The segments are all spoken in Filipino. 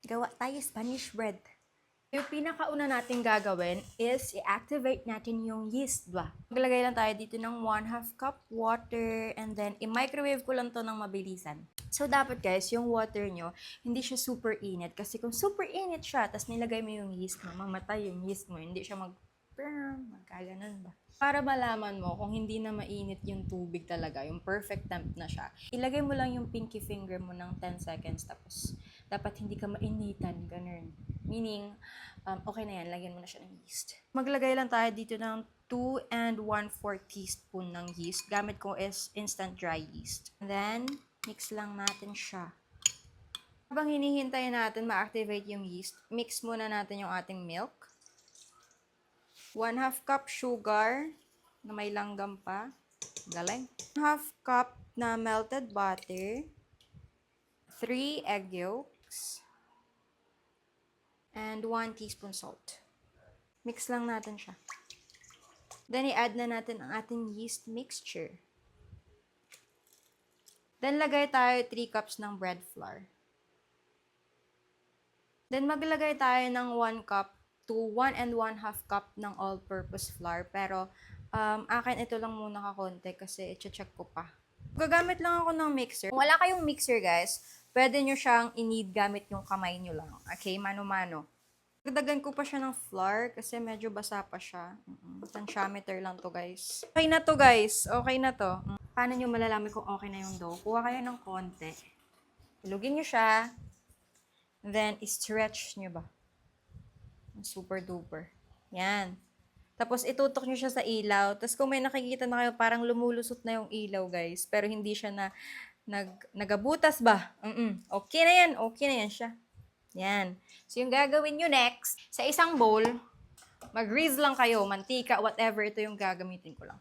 Gawa tayo Spanish bread. Yung pinakauna natin gagawin is i-activate natin yung yeast ba? Maglagay lang tayo dito ng 1/2 cup water and then i-microwave ko lang to ng mabilisan. So, dapat guys, yung water nyo, hindi siya super init. Kasi kung super init siya, tas nilagay mo yung yeast mo, mamatay yung yeast mo, hindi siya magkaganon ba? Para malaman mo kung hindi na mainit yung tubig talaga, yung perfect temp na siya, ilagay mo lang yung pinky finger mo ng 10 seconds tapos dapat hindi ka mainitan, ganun. Meaning, okay na yan, lagyan mo na siya ng yeast. Maglagay lang tayo dito ng 2 and 1/4 teaspoon ng yeast. Gamit ko is instant dry yeast. And then, mix lang natin siya. Habang hinihintay natin ma-activate yung yeast, mix muna natin yung ating milk. 1/2 cup sugar na may langgam pa. Galing. 1/2 cup na melted butter. 3 egg yolks. And 1 teaspoon salt. Mix lang natin siya. Then, i-add na natin ang ating yeast mixture. Then, lagay tayo 3 cups ng bread flour. Then, maglagay tayo ng 1 cup to 1 and 1/2 cup ng all-purpose flour. Pero, akin ito lang muna kakonti kasi i-check ko pa. Gagamit lang ako ng mixer. Kung wala kayong mixer, guys, pwede nyo siyang i-knead gamit yung kamay nyo lang. Okay? Mano-mano. Dagdagan ko pa siya ng flour kasi medyo basa pa siya. Tensiometer lang to, guys. Okay na to, guys. Okay na to. Paano nyo malalaman kung okay na yung dough? Kuha kayo ng konti. Ilugin nyo siya. Then, stretch nyo ba? Super duper. Yan. Tapos, itutok nyo siya sa ilaw. Tapos, kung may nakikita na kayo, parang lumulusot na yung ilaw, guys. Pero, hindi siya na nagabutas ba? Okay na yan. Okay na yan siya. Yan. So, yung gagawin nyo next, sa isang bowl, mag-grease lang kayo, mantika, whatever. Ito yung gagamitin ko lang.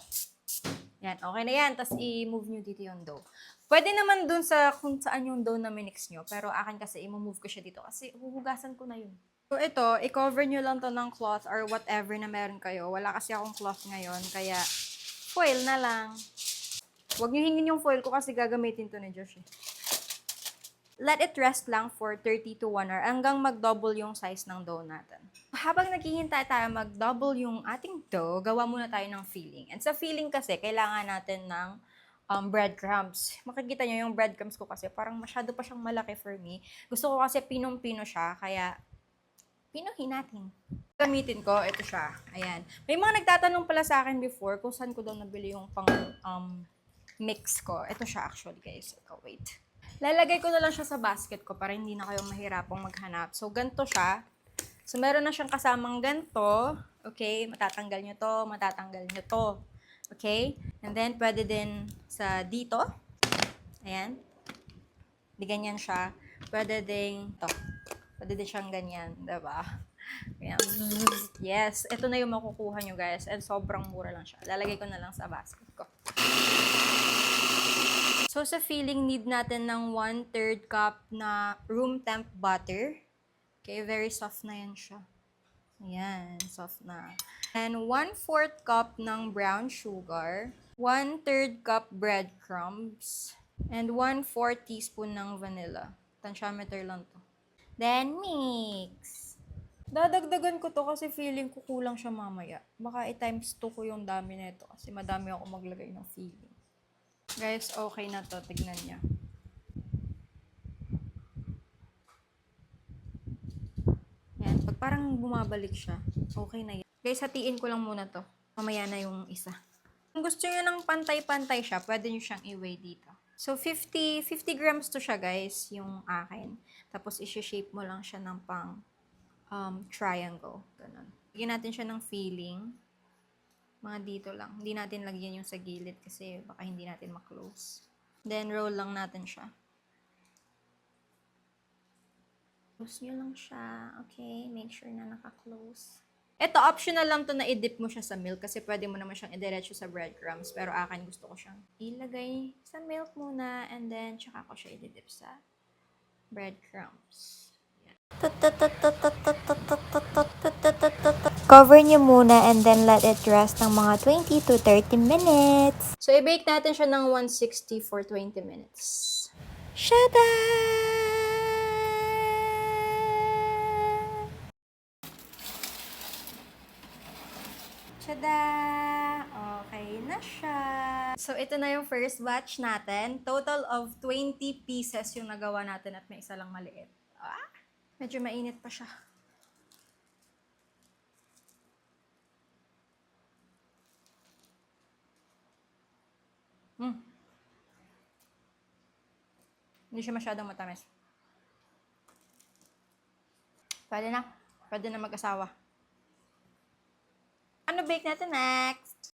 Yan. Okay na yan. Tapos, i-move nyo dito yung dough. Pwede naman dun sa kung saan yung dough na minix nyo. Pero, akin kasi, i-move ko siya dito. Kasi, huhugasan ko na yun. So, ito, i-cover nyo lang to ng cloth or whatever na meron kayo. Wala kasi akong cloth ngayon, kaya foil na lang. Huwag nyo hingin yung foil ko kasi gagamitin to ni Josh. Let it rest lang for 30 to 1 hour hanggang mag-double yung size ng dough natin. Habang naghihintay tayo mag-double yung ating dough, gawa muna tayo ng filling. And sa filling kasi, kailangan natin ng breadcrumbs. Makikita nyo yung breadcrumbs ko kasi parang masyado pa siyang malaki for me. Gusto ko kasi pinong-pino siya, kaya pinuhin natin. Gamitin ko, ito siya. Ayan. May mga nagtatanong pala sa akin before kung saan ko daw nabili yung pang mix ko. Ito siya actually, guys. Ito, wait. Lalagay ko na lang siya sa basket ko para hindi na kayo mahirapang maghanap. So, ganito siya. So, meron na siyang kasamang ganito. Okay? Matatanggal nyo to, matatanggal nyo to. Okay? And then, pwede din sa dito. Ayan. Di ganyan siya. Pwede din to. Pwede din siyang ganyan, diba? Ayan. Yes, ito na yung makukuha nyo, guys. And sobrang mura lang siya. Lalagay ko na lang sa basket ko. So, sa filling, need natin ng 1/3 cup na room temp butter. Okay, very soft na yan siya. Ayan, soft na. And 1/4 cup ng brown sugar. 1/3 cup breadcrumbs. And 1/4 teaspoon ng vanilla. Tensiometer lang to. Then, mix. Dadagdagan ko to kasi feeling ko kulang siya mamaya. Baka i-times 2 ko yung dami nito kasi madami ako maglagay ng filling. Guys, okay na to. Tignan niya. Yan. Pag parang bumabalik siya, okay na yan. Guys, hatiin ko lang muna to. Mamaya na yung isa. Kung gusto niyo ng pantay-pantay siya, pwede niyo siyang i-weigh dito. So, 50 grams to siya, guys, yung akin. Tapos, isi-shape mo lang siya ng pang triangle. Ganun. Lagyan natin siya ng filling. Mga dito lang. Hindi natin lagyan yung sa gilid kasi baka hindi natin ma-close. Then, roll lang natin siya. Close nyo lang siya. Okay? Make sure na naka-close. Ito, optional lang to na i-dip mo siya sa milk kasi pwede mo naman siyang i-diretso sa breadcrumbs. Pero akin gusto ko siyang ilagay sa milk muna and then tsaka ko siya i-dip sa breadcrumbs. Cover niyo muna and then let it rest ng mga 20 to 30 minutes. So, i-bake natin siya ng 160 for 20 minutes. Shada! Tada! Okay na siya. So, ito na yung first batch natin. Total of 20 pieces yung nagawa natin at may isa lang maliit. Ah, medyo mainit pa siya. Hindi siya masyadong matamis. Pwede na. Pwede na mag-asawa. Ano bake natin next?